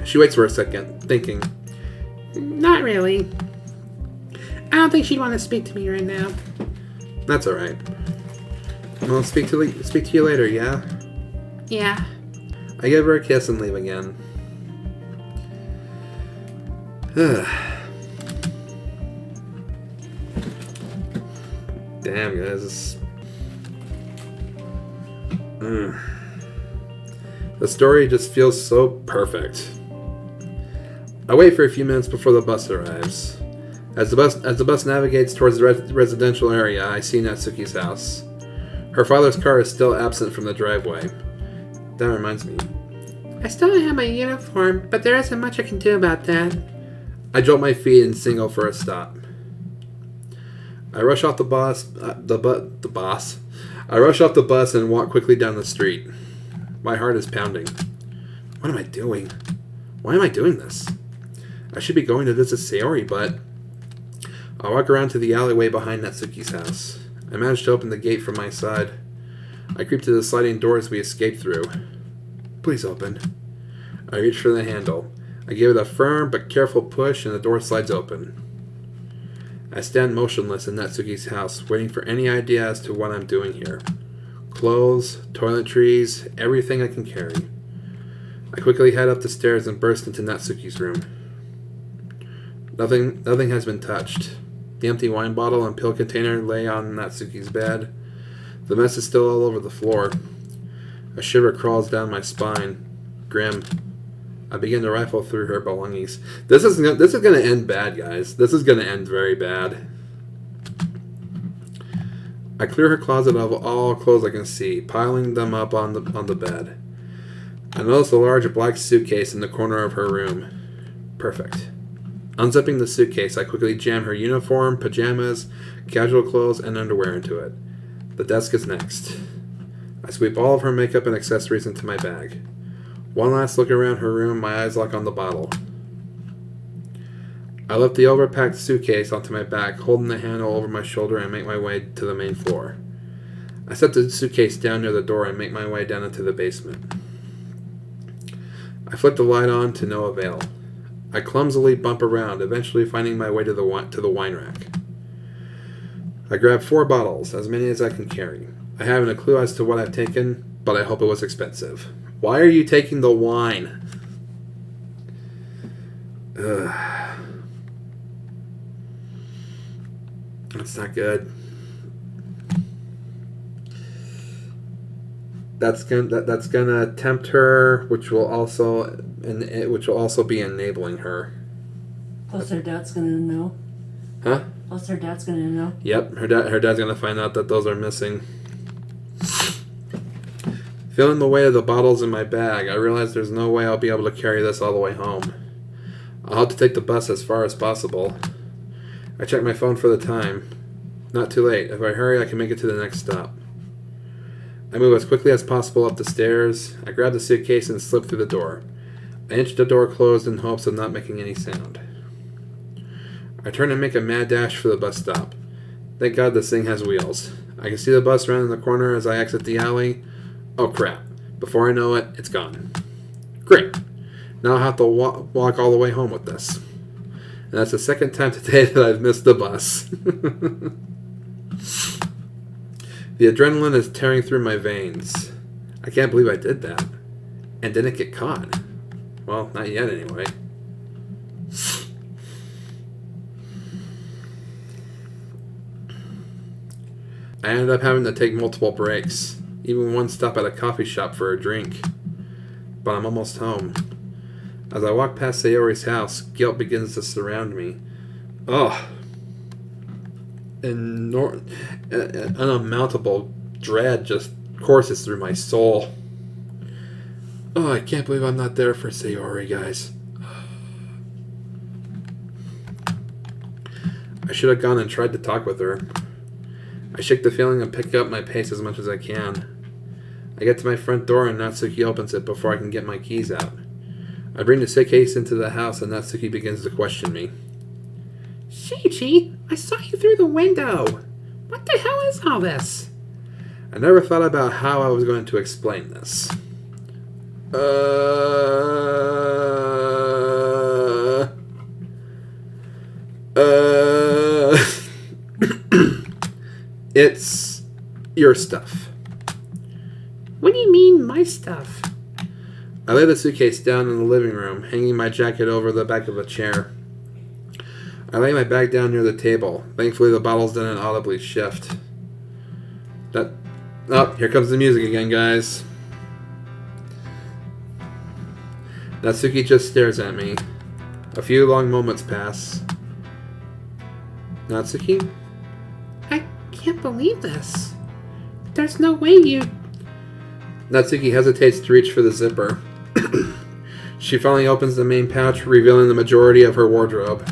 She waits for a second, thinking. Not really. I don't think she'd want to speak to me right now. That's alright. I'll speak to you later, yeah? Yeah. I give her a kiss and leave again. Damn, guys. The story just feels so perfect. I wait for a few minutes before the bus arrives. As the bus navigates towards the residential area, I see Natsuki's house. Her father's car is still absent from the driveway. That reminds me. I still don't have my uniform, but there isn't much I can do about that. I jolt my feet and signal for a stop. I rush off the bus. I rush off the bus and walk quickly down the street. My heart is pounding. What am I doing? Why am I doing this? I should be going to visit Sayori, but... I walk around to the alleyway behind Natsuki's house. I manage to open the gate from my side. I creep to the sliding doors we escaped through. Please open. I reach for the handle. I give it a firm but careful push and the door slides open. I stand motionless in Natsuki's house, waiting for any idea as to what I'm doing here. Clothes, toiletries, everything I can carry. I quickly head up the stairs and burst into Natsuki's room. Nothing has been touched. The empty wine bottle and pill container lay on Natsuki's bed. The mess is still all over the floor. A shiver crawls down my spine. Grim. I begin to rifle through her belongings. This is going to end bad, guys. This is going to end very bad. I clear her closet of all clothes I can see, piling them up on the bed. I notice a large black suitcase in the corner of her room. Perfect. Unzipping the suitcase, I quickly jam her uniform, pajamas, casual clothes, and underwear into it. The desk is next. I sweep all of her makeup and accessories into my bag. One last look around her room, my eyes lock on the bottle. I lift the overpacked suitcase onto my back, holding the handle over my shoulder, and make my way to the main floor. I set the suitcase down near the door and make my way down into the basement. I flick the light on to no avail. I clumsily bump around, eventually finding my way to the wine rack. I grab 4 bottles, as many as I can carry. I haven't a clue as to what I've taken, but I hope it was expensive. Why are you taking the wine? Ugh. That's not good. That's gonna tempt her, which will also be enabling her. Plus her dad's gonna know. Huh? Plus her dad's gonna know. Yep, her dad's gonna find out that those are missing. Feeling the weight of the bottles in my bag, I realize there's no way I'll be able to carry this all the way home. I'll have to take the bus as far as possible. I check my phone for the time. Not too late. If I hurry, I can make it to the next stop. I move as quickly as possible up the stairs. I grab the suitcase and slip through the door. I inch the door closed in hopes of not making any sound. I turn and make a mad dash for the bus stop. Thank God this thing has wheels. I can see the bus round in the corner as I exit the alley. Oh crap. Before I know it, it's gone. Great. Now I'll have to walk all the way home with this. And that's the second time today that I've missed the bus. The adrenaline is tearing through my veins. I can't believe I did that. And didn't get caught. Well, not yet anyway. I ended up having to take multiple breaks. Even one stop at a coffee shop for a drink. But I'm almost home. As I walk past Sayori's house, guilt begins to surround me. Ugh. An unmountable dread just courses through my soul. Oh, I can't believe I'm not there for Sayori, guys. I should have gone and tried to talk with her. I shake the feeling and pick up my pace as much as I can. I get to my front door and Natsuki opens it before I can get my keys out. I bring the suitcase into the house and Natsuki begins to question me. Shiichi, I saw you through the window. What the hell is all this? I never thought about how I was going to explain this. It's your stuff. What do you mean, my stuff? I lay the suitcase down in the living room, hanging my jacket over the back of a chair. I lay my bag down near the table. Thankfully, the bottles didn't audibly shift. Oh, here comes the music again, guys. Natsuki just stares at me. A few long moments pass. Natsuki? I can't believe this. There's no way you... Natsuki hesitates to reach for the zipper. She finally opens the main pouch, revealing the majority of her wardrobe.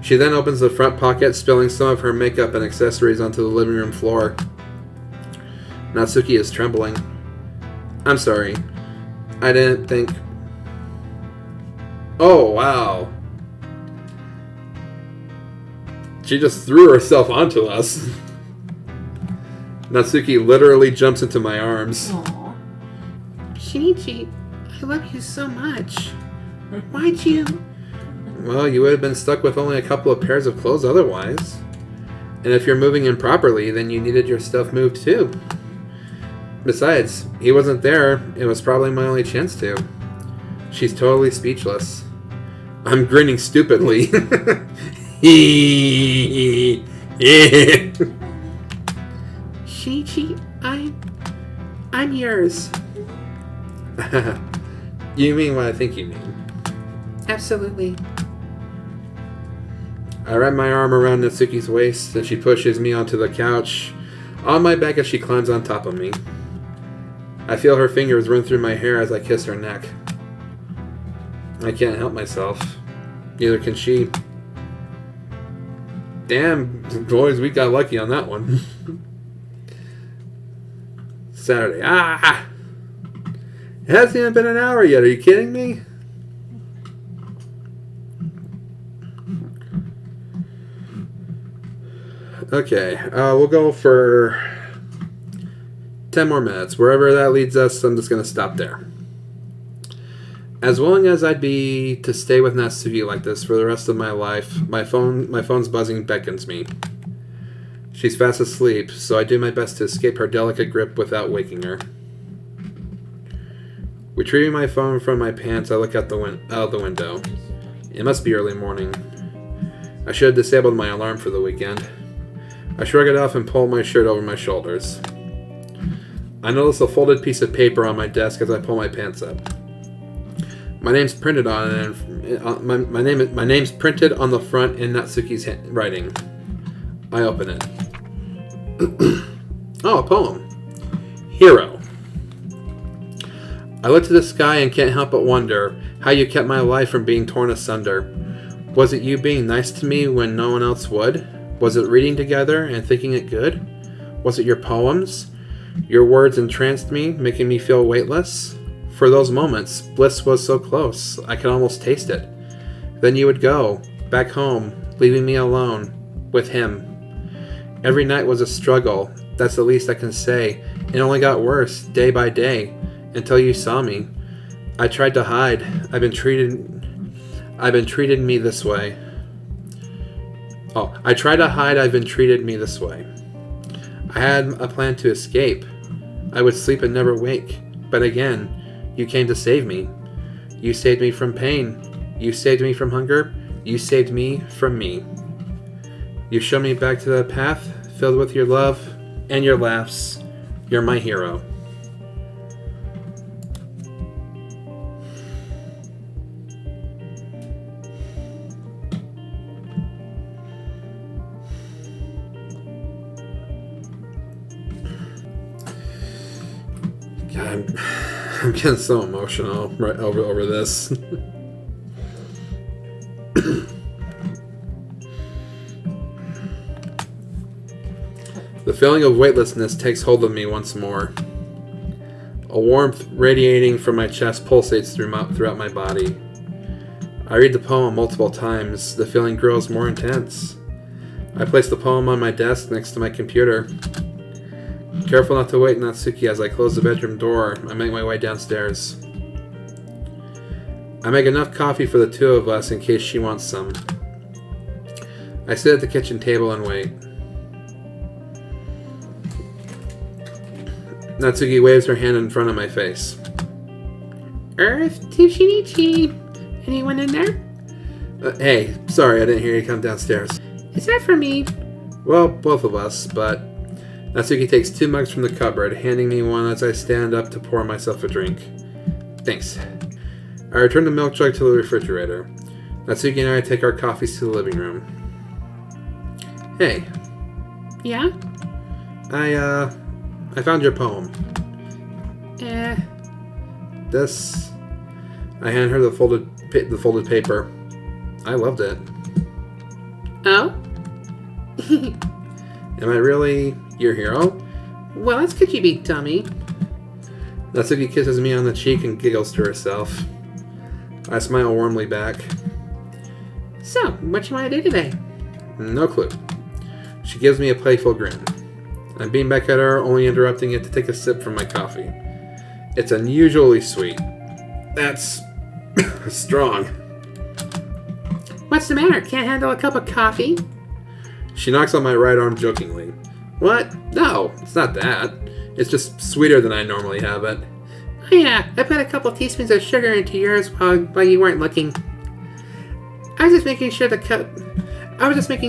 She then opens the front pocket, spilling some of her makeup and accessories onto the living room floor. Natsuki is trembling. I'm sorry. I didn't think... Oh, wow. She just threw herself onto us. Natsuki literally jumps into my arms. Aww. Shinichi, I love you so much. Why'd you... Well, you would have been stuck with only a couple of pairs of clothes otherwise. And if you're moving improperly, then you needed your stuff moved too. Besides, he wasn't there. It was probably my only chance to. She's totally speechless. I'm grinning stupidly. Shinichi, I'm yours. You mean what I think you mean. Absolutely. I wrap my arm around Natsuki's waist, and she pushes me onto the couch, on my back as she climbs on top of me. I feel her fingers run through my hair as I kiss her neck. I can't help myself. Neither can she. Damn, boys, we got lucky on that one. Saturday. Ah! It hasn't even been an hour yet. Are you kidding me? Okay, we'll go for 10 more minutes. Wherever that leads us, I'm just going to stop there. As willing as I'd be to stay with Natsuki like this for the rest of my life, my phone's buzzing beckons me. She's fast asleep, so I do my best to escape her delicate grip without waking her. Retrieving my phone from my pants, I look out of the window. It must be early morning. I should have disabled my alarm for the weekend. I shrug it off and pull my shirt over my shoulders. I notice a folded piece of paper on my desk as I pull my pants up. My name's printed on it, and my name's printed on the front in Natsuki's writing. I open it. Oh, a poem. Hero. I look to the sky and can't help but wonder how you kept my life from being torn asunder. Was it you being nice to me when no one else would? Was it reading together and thinking it good? Was it your poems? Your words entranced me, making me feel weightless? For those moments, bliss was so close, I could almost taste it. Then you would go, back home, leaving me alone, with him. Every night was a struggle, that's the least I can say. It only got worse, day by day, until you saw me. I tried to hide. I've been treated me this way. I tried to hide. I've been treated me this way. I had a plan to escape. I would sleep and never wake. But again, you came to save me. You saved me from pain. You saved me from hunger. You saved me from me. You showed me back to the path filled with your love and your laughs. You're my hero. God, I'm getting so emotional right over this. The feeling of weightlessness takes hold of me once more. A warmth radiating from my chest pulsates throughout my body. I read the poem multiple times. The feeling grows more intense. I place the poem on my desk next to my computer. Careful not to wake Natsuki as I close the bedroom door, I make my way downstairs. I make enough coffee for the two of us in case she wants some. I sit at the kitchen table and wait. Natsuki waves her hand in front of my face. Earth to Shinichi. Anyone in there? Hey, sorry I didn't hear you come downstairs. Is that for me? Well, both of us, but... Natsuki takes 2 mugs from the cupboard, handing me one as I stand up to pour myself a drink. Thanks. I return the milk jug to the refrigerator. Natsuki and I take our coffees to the living room. Hey. Yeah? I found your poem. This... I hand her the folded paper. I loved it. Oh? Am I really your hero? Well, that's could you be, dummy. Natsuki kisses me on the cheek and giggles to herself. I smile warmly back. So, what you want to do today? No clue. She gives me a playful grin. I beam back at her, only interrupting it to take a sip from my coffee. It's unusually sweet. That's... strong. What's the matter? Can't handle a cup of coffee? She knocks on my right arm jokingly. What? No, it's not that. It's just sweeter than I normally have it. Oh yeah, I put a couple teaspoons of sugar into yours while you weren't looking. I was just making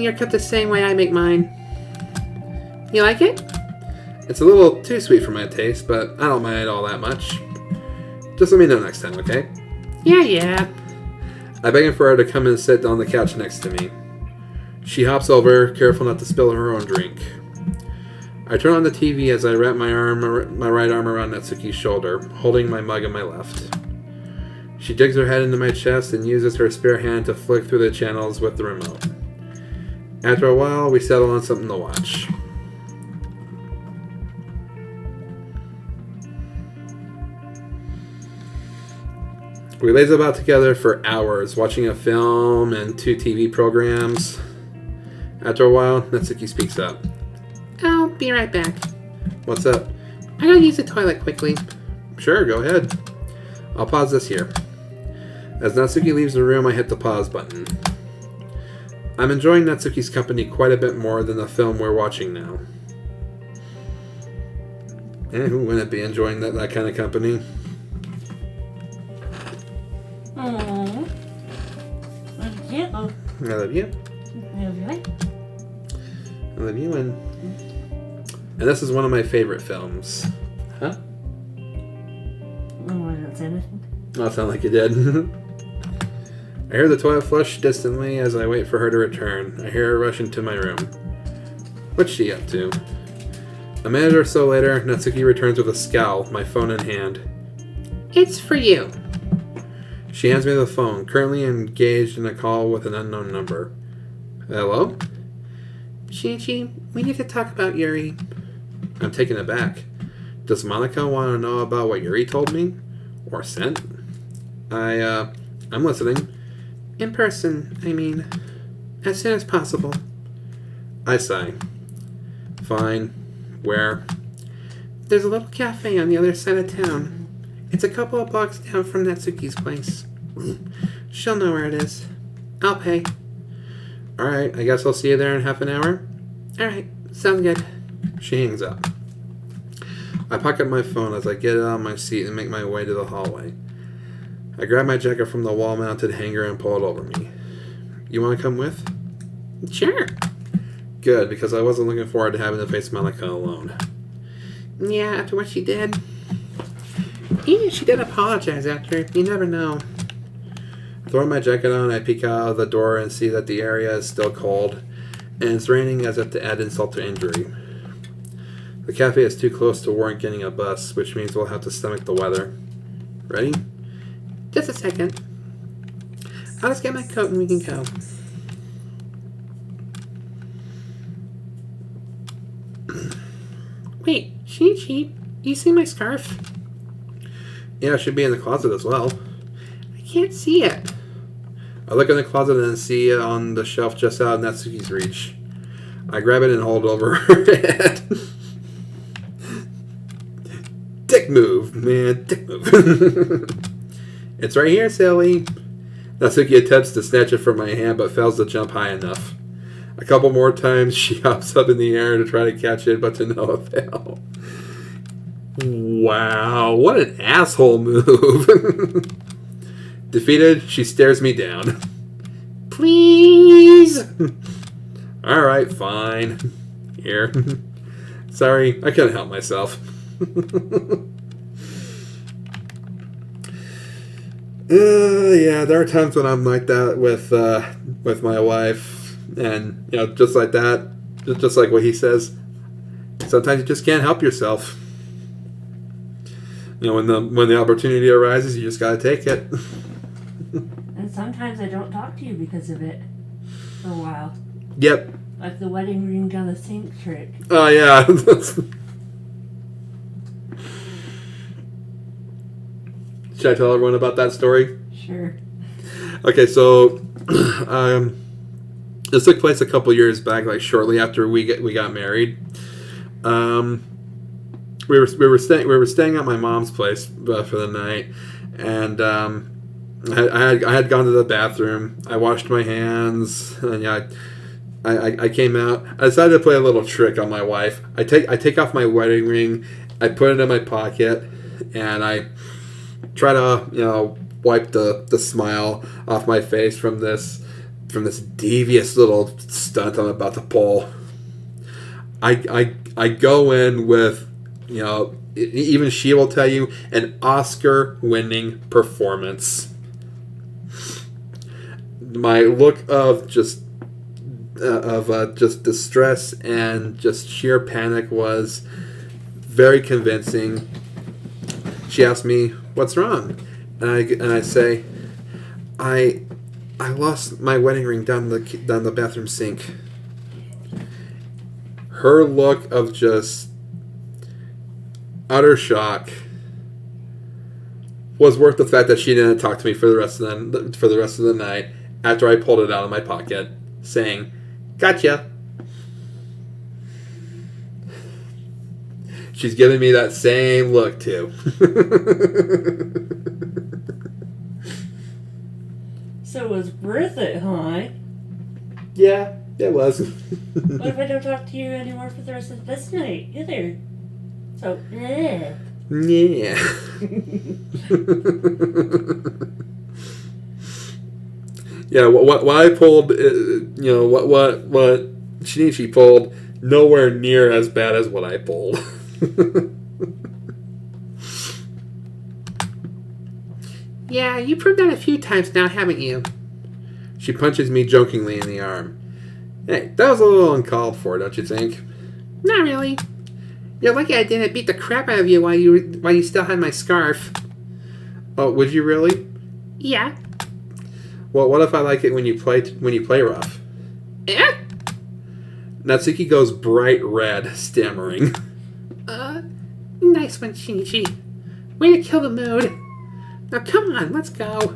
your cup the same way I make mine. You like it? It's a little too sweet for my taste, but I don't mind it all that much. Just let me know next time, okay? Yeah. I beg for her to come and sit on the couch next to me. She hops over, careful not to spill her own drink. I turn on the TV as I wrap my right arm around Natsuki's shoulder, holding my mug in my left. She digs her head into my chest and uses her spare hand to flick through the channels with the remote. After a while, we settle on something to watch. We laze about together for hours, watching a film and 2 TV programs. After a while, Natsuki speaks up. I'll be right back. What's up? I gotta use the toilet quickly. Sure, go ahead. I'll pause this here. As Natsuki leaves the room, I hit the pause button. I'm enjoying Natsuki's company quite a bit more than the film we're watching now. Who wouldn't be enjoying that kind of company? I love you. Okay. I love you, and this is one of my favorite films. Huh? Oh, I didn't say anything. Oh, it sounded like you did. I hear the toilet flush distantly as I wait for her to return. I hear her rush into my room. What's she up to? A minute or so later, Natsuki returns with a scowl, my phone in hand. It's for you. She hands me the phone, currently engaged in a call with an unknown number. Hello? Shinichi, we need to talk about Yuri. I'm taken aback. Does Monica want to know about what Yuri told me? Or sent? I'm listening. In person, I mean. As soon as possible. I sigh. Fine. Where? There's a little cafe on the other side of town. It's a couple of blocks down from Natsuki's place. She'll know where it is. I'll pay. Alright, I guess I'll see you there in half an hour. Alright, sounds good. She hangs up. I pocket my phone as I get out of my seat and make my way to the hallway. I grab my jacket from the wall-mounted hanger and pull it over me. You want to come with? Sure. Good, because I wasn't looking forward to having to face Monica alone. Yeah, after what she did. Even if she did apologize after, you never know. Throwing my jacket on, I peek out of the door and see that the area is still cold, and it's raining as if to add insult to injury. The cafe is too close to warrant getting a bus, which means we'll have to stomach the weather. Ready? Just a second. I'll just get my coat and we can go. Wait, Shinichi, you see my scarf? Yeah, it should be in the closet as well. I can't see it. I look in the closet and see it on the shelf just out of Natsuki's reach. I grab it and hold it over her head. Dick move, man, dick move. It's right here, silly. Natsuki attempts to snatch it from my hand, but fails to jump high enough. A couple more times, she hops up in the air to try to catch it, but to no avail. Wow, what an asshole move. Defeated, she stares me down. Please! Alright, fine. Here. Sorry, I couldn't help myself. Yeah, there are times when I'm like that with my wife, and just like that, just like what he says. Sometimes you just can't help yourself. When the opportunity arises, you just gotta take it. And sometimes I don't talk to you because of it for a while. Yep. Like the wedding ring down the sink trick. Oh yeah. Should I tell everyone about that story? Sure. Okay, so this took place a couple years back, like shortly after we got married. We were staying at my mom's place for the night, and I had gone to the bathroom. I washed my hands, and I came out. I decided to play a little trick on my wife. I take off my wedding ring, I put it in my pocket, and I try to wipe the smile off my face from this devious little stunt I'm about to pull. I go in with, even she will tell you, an Oscar-winning performance. My look of just distress and just sheer panic was very convincing. She asked me, "What's wrong?" And I say, I lost my wedding ring down the bathroom sink." Her look of just utter shock was worth the fact that she didn't talk to me for the rest of the night after I pulled it out of my pocket, saying, "Gotcha." She's giving me that same look too. So it was worth it, huh? Yeah, it was. What if I don't talk to you anymore for the rest of this night either? So, Yeah. Yeah, what I pulled, what Shinichi pulled, nowhere near as bad as what I pulled. Yeah, you proved that a few times now, haven't you? She punches me jokingly in the arm. Hey, that was a little uncalled for, don't you think? Not really. You're lucky I didn't beat the crap out of you while you still had my scarf. Oh, would you really? Yeah. Well, what if I like it when you play rough? Eh? Natsuki goes bright red, stammering. Nice one, Shinichi. Way to kill the mood. Now come on, let's go.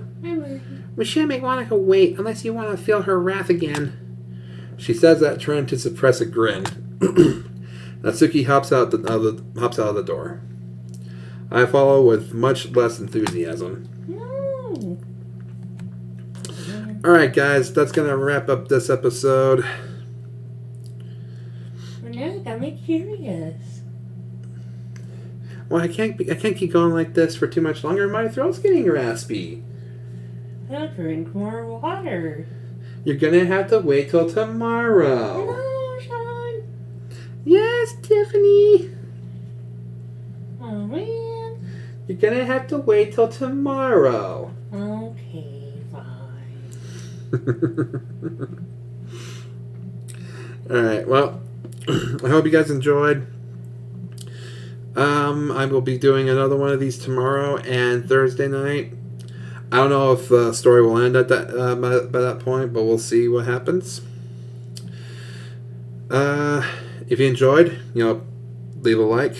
We shouldn't make Monica wait unless you want to feel her wrath again. She says that trying to suppress a grin. Natsuki hops out of the door. I follow with much less enthusiasm. No. Alright guys, that's gonna wrap up this episode. Well, now you got me curious. Well, I can't keep going like this for too much longer. My throat's getting raspy. I'll drink more water. You're gonna have to wait till tomorrow. No, Sean. Yes, Tiffany. Oh, man. You're gonna have to wait till tomorrow. Okay, fine. Alright, well, I hope you guys enjoyed. I will be doing another one of these tomorrow and Thursday night. I don't know if the story will end at that by that point, but we'll see what happens. If you enjoyed, leave a like.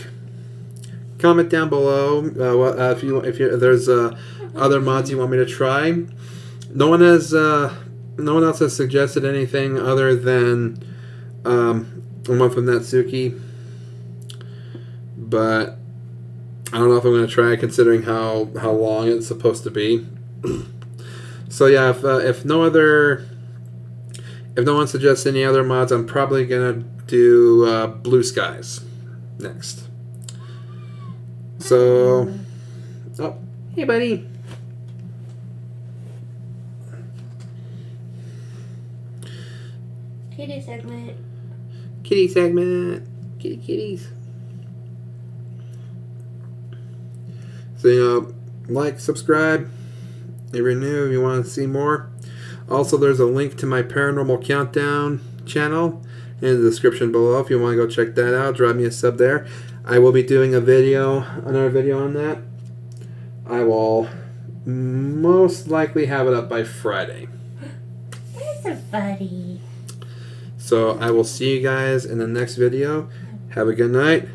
Comment down below if there's other mods you want me to try. No one else has suggested anything other than one from Natsuki. But I don't know if I'm going to try, considering how long it's supposed to be. So yeah, if no one suggests any other mods, I'm probably going to do Blue Skies next. So, oh, Hey, buddy. Kitty segment. Kitty segment. Kitties. So, like, subscribe, if you're new, if you want to see more. Also, there's a link to my Paranormal Countdown channel in the description below. If you want to go check that out, drop me a sub there. I will be doing another video on that. I will most likely have it up by Friday. There's a buddy. So, I will see you guys in the next video. Have a good night.